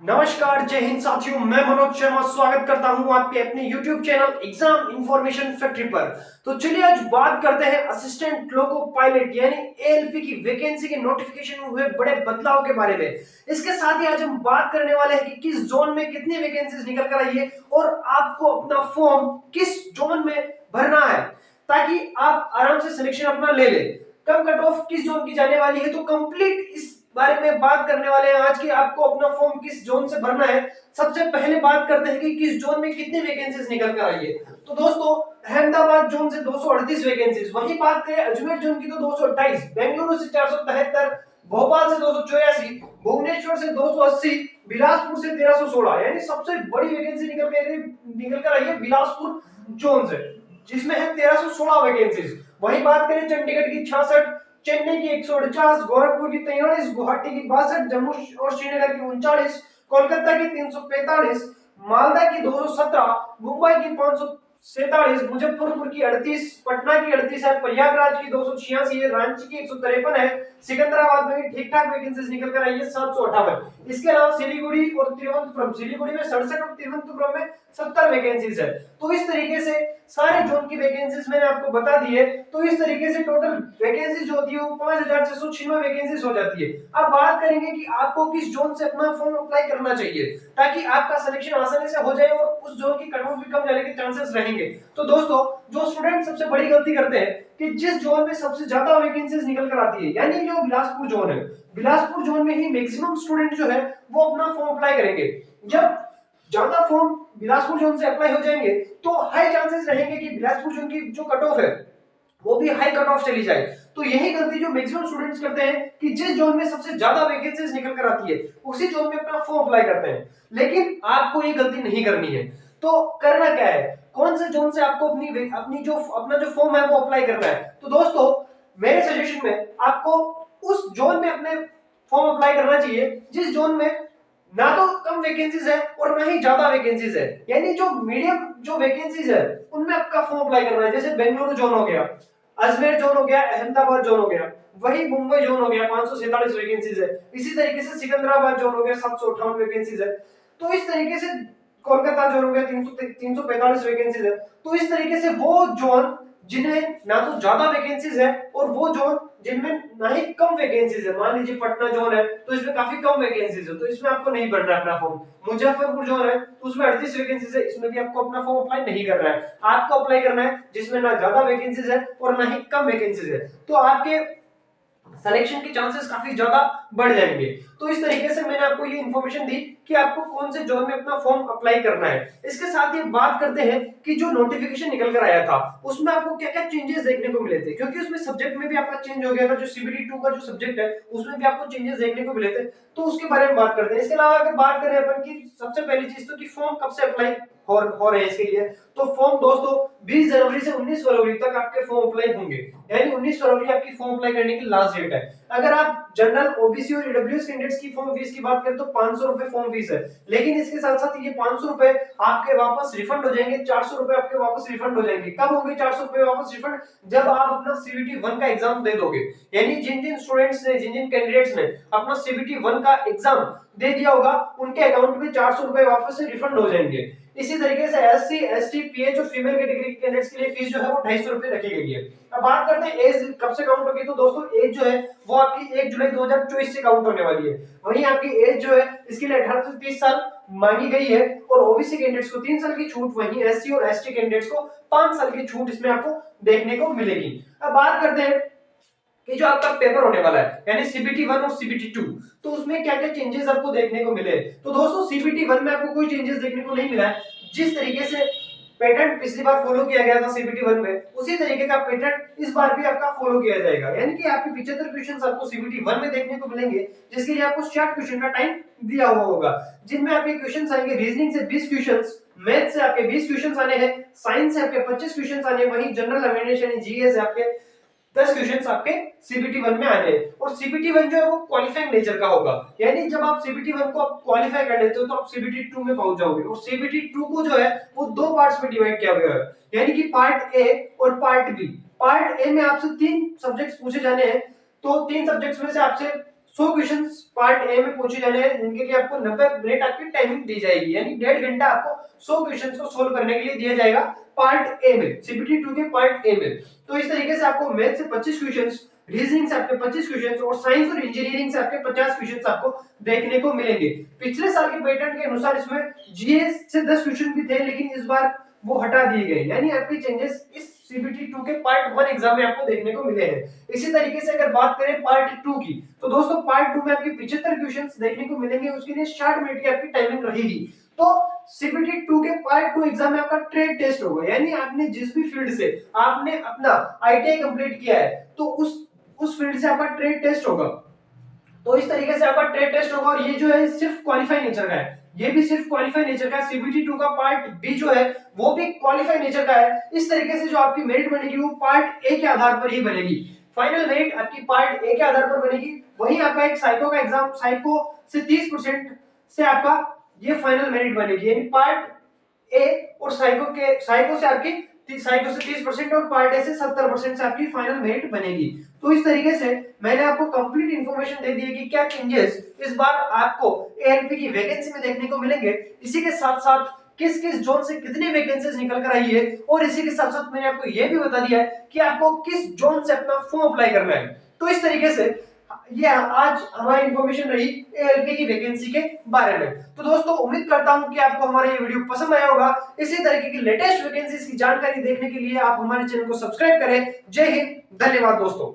नमस्कार, जय हिंद साथियों। मैं मनोज शर्मा स्वागत करता हूं आपके अपने YouTube channel exam information factory पर। तो चलिए आज बात करते हैं असिस्टेंट लोको पायलट यानी एएलपी की वैकेंसी के नोटिफिकेशन में हुए बड़े बदलाव के बारे में। इसके साथ ही आज हम बात करने वाले हैं कि किस जोन में कितनी वैकेंसीज निकल कर आई है और आपको अपना फॉर्म किस जोन में भरना है ताकि आप आराम से सिलेक्शन अपना ले ले। कब कट ऑफ किस जोन की जाने वाली है, तो कंप्लीट इस बारे में बात करने वाले हैं आज की। आपको अपना फॉर्म किस जोन से भरना है। सबसे पहले बात करते हैं कि किस जोन में कितनी वैकेंसीज निकल कर आई है। तो दोस्तों, अहमदाबाद जोन से 238 वैकेंसीज, वहीं बात करें अजमेर जोन की तो 228, बेंगलुरु से 473, भोपाल से 284, भुवनेश्वर से 280, बिलासपुर से 1316, यानी सबसे बड़ी वैकेंसी निकल कर आई है बिलासपुर जोन से, जिसमें है 1316 वैकेंसीज। वहीं बात करें चंडीगढ़ की 66, चेन्नई की 149, गोरखपुर की 43, गुवाहाटी की 62, जम्मू और श्रीनगर की 39, कोलकाता की 345, मालदा की 217, मुंबई की 547, मुजफ्फरपुर की 38, पटना की 38 है, प्रयागराज की 286 है, रांची की 153 है, सिकंदराबाद में ठीक ठाक वैकेंसीज निकल कर आई है 758। इसके अलावा सिलीगुड़ी और तिरुवनंतपुरम, सिलीगुड़ी में 67 और तिरुवनंतपुरम में 70 वैकेंसीज है। तो इस तरीके से सारे जोन की वैकेंसीज मैंने आपको बता दी है। तो इस तरीके से टोटल वैकेंसीज जो होती है वो 5696 वैकेंसीज हो जाती है। अब बात करेंगे कि आपको किस जोन से अपना फॉर्म अप्लाई करना चाहिए ताकि आपका सिलेक्शन आसानी से हो जाए और उस जोन की कट ऑफ भी कम जाने के चांसेस रहेंगे। तो दोस्तों, जो स्टूडेंट सबसे बड़ी गलती करते हैं कि जिस जोन में सबसे ज्यादा वैकेंसीज निकल कर आती है, यानी जो बिलासपुर जोन है, बिलासपुर जोन में ही मैक्सिमम स्टूडेंट जो है वो अपना फॉर्म अप्लाई करेंगे। जब ज्यादा फॉर्म बिलासपुर जोन से अप्लाई हो जाएंगे तो हाई चांसेस रहेंगे कि बिलासपुर जोन की जो कट ऑफ है वो भी हाई कट ऑफ चली जाए। तो यही गलती जो मैक्सिमम स्टूडेंट्स करते हैं कि जिस जोन में सबसे ज्यादा वैकेंसीज निकल कर आती है उसी जोन में अपना फॉर्म अप्लाई करते हैं। लेकिन आपको ये गलती नहीं करनी है। तो करना क्या है, कौन से जोन से आपको अपना जो फॉर्म है वो अप्लाई करना है। तो दोस्तों, मेरे सजेशन में आपको उस जोन में अपने फॉर्म अप्लाई करना चाहिए जिस जोन में ना तो कम वैकेंसीज है और ना ही ज्यादा वैकेंसीज है, यानी जो मीडियम जो वैकेंसीज है उनमें आपका फॉर्म अप्लाई करना है। जैसे बेंगलुरु जोन हो गया, अजमेर जोन हो गया, अहमदाबाद जोन हो गया, वही मुंबई जोन हो गया 547 वैकेंसीज है। इसी तरीके से सिकंदराबाद जोन हो गया 758 वैकेंसीज है। तो इस तरीके से कोलकाता जोन हो गया 345 वैकेंसीज है। तो इस तरीके से वो जोन जिन्हें ना तो ज्यादा वैकेंसीज है और वो जोन जिनमें ना ही कम वैकेंसीज है, मान लीजिए पटना जोन है तो इसमें काफी कम वैकेंसीज है, तो इसमें आपको नहीं भरना है अपना फॉर्म। मुजफ्फरपुर जोन है तो उसमें 38 वैकेंसीज है, इसमें भी आपको अपना फॉर्म अप्लाई नहीं करना है। आपको अप्लाई करना है जिसमें ना ज्यादा वैकेंसीज है और ना ही कम वैकेंसीज है, तो आपके सिलेक्शन के चांसेस काफी ज्यादा बढ़ जाएंगे। तो इस तरीके से मैंने आपको ये इन्फॉर्मेशन दी कि आपको कौन से जोन में अपना फॉर्म अप्लाई करना है। इसके साथ ही बात करते हैं कि जो नोटिफिकेशन निकल कर आया था उसमें आपको क्या क्या चेंजेस देखने को मिले थे, क्योंकि उसमें सब्जेक्ट में भी आपका चेंज हो गया था। जो सीबीटी 2 का जो सब्जेक्ट है उसमें भी आपको चेंजेस देखने को मिले थे, तो उसके बारे में बात करते हैं। इसके अलावा अगर बात करें अपन की सबसे पहली चीज तो कि फॉर्म कब से अप्लाई हो रहे हैं इसके लिए, तो फॉर्म दोस्तों 20 जनवरी से 19 फरवरी तक आपके फॉर्म अप्लाई होंगे, यानी 19 फरवरी आपकी फॉर्म अप्लाई करने की लास्ट डेट है। अगर आप जनरल, ओबीसी और ईडब्ल्यूएस कैंडिडेट्स की फॉर्म फीस की बात करें तो 500 रुपए फॉर्म फीस है, लेकिन इसके साथ साथ ये 500 रुपए आपके वापस रिफंड हो जाएंगे, 400 रुपए आपके वापस रिफंड हो जाएंगे। कब होंगे 400 रुपए वापस रिफंड, जब आप अपना सीबीटी 1 का एग्जाम दे दोगे, यानी जिन जिन स्टूडेंट्स ने, जिन जिन कैंडिडेट्स ने अपना सीबीटी 1 का एग्जाम दे दिया होगा उनके अकाउंट में 400 रुपए वापस से रिफंड हो जाएंगे। इसी तरीके से एससी, एसटी, पीएच और फीमेल कैटेगरी के कैंडिडेट्स के लिए फीस जो है वो 250 रुपए रखी गई है। अब बात करते हैं एज कब से काउंट होगी, तो दोस्तों एज जो है वो आपकी 1 जुलाई 2024 से काउंट होने वाली है। वहीं आपकी एज जो है इसके लिए 18 से 30 साल मांगी गई है और ओबीसी कैंडिडेट्स को 3 साल की छूट, वहीं एससी और एसटी कैंडिडेट्स को 5 साल की छूट इसमें आपको देखने को मिलेगी। अब बात करते हैं कि जो आपका पेपर होने वाला है यानी सीबीटी 1 और सीबीटी 2, तो उसमें क्या क्या चेंजेस आपको देखने को मिले। तो दोस्तों सीबीटी 1 में आपको कोई चेंजेस देखने को नहीं मिला है। जिस तरीके से पैटर्न पिछली बार फॉलो किया गया था सीबीटी 1 में, उसी तरीके का पैटर्न इस बार भी आपका फॉलो किया जाएगा, यानी कि आपके 75 क्वेश्चंस आपको सीबीटी 1 में देखने को मिलेंगे, जिसके लिए आपको 60 क्वेश्चन का टाइम दिया हुआ होगा, जिनमें आपके क्वेश्चंस आएंगे रीजनिंग से 20 क्वेश्चंस, मैथ से आपके 20 क्वेश्चंस आने हैं, साइंस से आपके 25 क्वेश्चंस आने हैं, वहीं जनरल अवेयरनेस यानी जीएस से आपके 10 क्वेश्चंस आपके सीबीटी 1 में आने हैं। और सीबीटी 1 जो है वो क्वालिफाइंग नेचर का होगा, यानी जब आप सीबीटी 1 को आप क्वालिफाई कर लेते हो तो आप सीबीटी 2 में पहुंच जाओगे। और सीबीटी 2 को जो है वो दो पार्ट्स में डिवाइड किया गया है, यानी कि पार्ट ए और पार्ट बी। पार्ट ए में आपसे 3 सब्जेक्ट्स पूछे जाने हैं, तो 3 सब्जेक्ट्स में से आपसे 100 क्वेश्चंस पार्ट ए में पूछे जाने हैं, जिनके लिए आपको 90 मिनट आपकी टाइमिंग दी जाएगी, यानी 1.5 घंटा आपको 100 क्वेश्चंस को सोल्व करने के लिए दिया जाएगा पार्ट ए में, सीबीटी 2 के पार्ट ए में। तो इस तरीके से आपको मैथ से 25 क्वेश्चंस, रीजनिंग से आपके 25 क्वेश्चंस और साइंस और इंजीनियरिंग से आपके 50 क्वेश्चंस आपको देखने को मिलेंगे। पिछले साल के पैटर्न के अनुसार इसमें जीएस से 10 क्वेश्चन भी थे, लेकिन इस बार वो हटा दिए गए, यानी आपके चेंजेस इस सीबीटी 2 के पार्ट 1 एग्जाम में आपको देखने को मिले हैं। इसी तरीके से अगर बात करें पार्ट 2 की, तो दोस्तों पार्ट 2 में आपके 75 क्वेश्चंस देखने को मिलेंगे, उसके लिए 60 मिनट की आपकी टाइमिंग रहेगी। तो सीबीटी 2 के पार्ट 2 एग्जाम में आपका ट्रेड टेस्ट होगा, यानी आपने जिस भी फील्ड से आपने अपना आईटीआई कंप्लीट किया है, तो उस फील्ड से आपका ट्रेड टेस्ट होगा। तो इस तरीके से आपका ट्रेड टेस्ट होगा, और ये जो है सिर्फ क्वालिफाई नेचर का है, ये भी सिर्फ क्वालिफाई नेचर का। सीबीटी 2 का पार्ट बी जो है वो भी क्वालिफाई नेचर का है। इस तरीके से जो आपकी मेरिट बनेगी वो पार्ट ए के आधार पर ही बनेगी। फाइनल मेरिट आपकी पार्ट ए के आधार पर बनेगी। वहीं आपका एक साइको का एग्जाम, साइको से 30% से आपका ये फाइनल मेरिट बनेगी, यानी पार्ट ए और साइको से आपकी साइको से 30% और पार्ट ए से 70% से आपकी फाइनल मेरिट बनेगी। तो इस तरीके से मैंने आपको कंप्लीट इंफॉर्मेशन दे दी है कि क्या चेंजेस इस बार आपको एएलपी की वैकेंसी में देखने को मिलेंगे, इसी के साथ साथ किस किस जोन से कितनी वैकेंसीज निकल कर आई है, और इसी के साथ साथ मैंने आपको यह भी बता दिया है कि आपको किस जोन से अपना फॉर्म अप्लाई करना है। तो इस तरीके से ये आज हमारी इंफॉर्मेशन रही एएलपी की वैकेंसी के बारे में। तो दोस्तों उम्मीद करता हूं कि आपको हमारा ये वीडियो पसंद आया होगा। इसी तरीके की लेटेस्ट वैकेंसीज की जानकारी देखने के लिए आप हमारे चैनल को सब्सक्राइब करें। जय हिंद, धन्यवाद दोस्तों।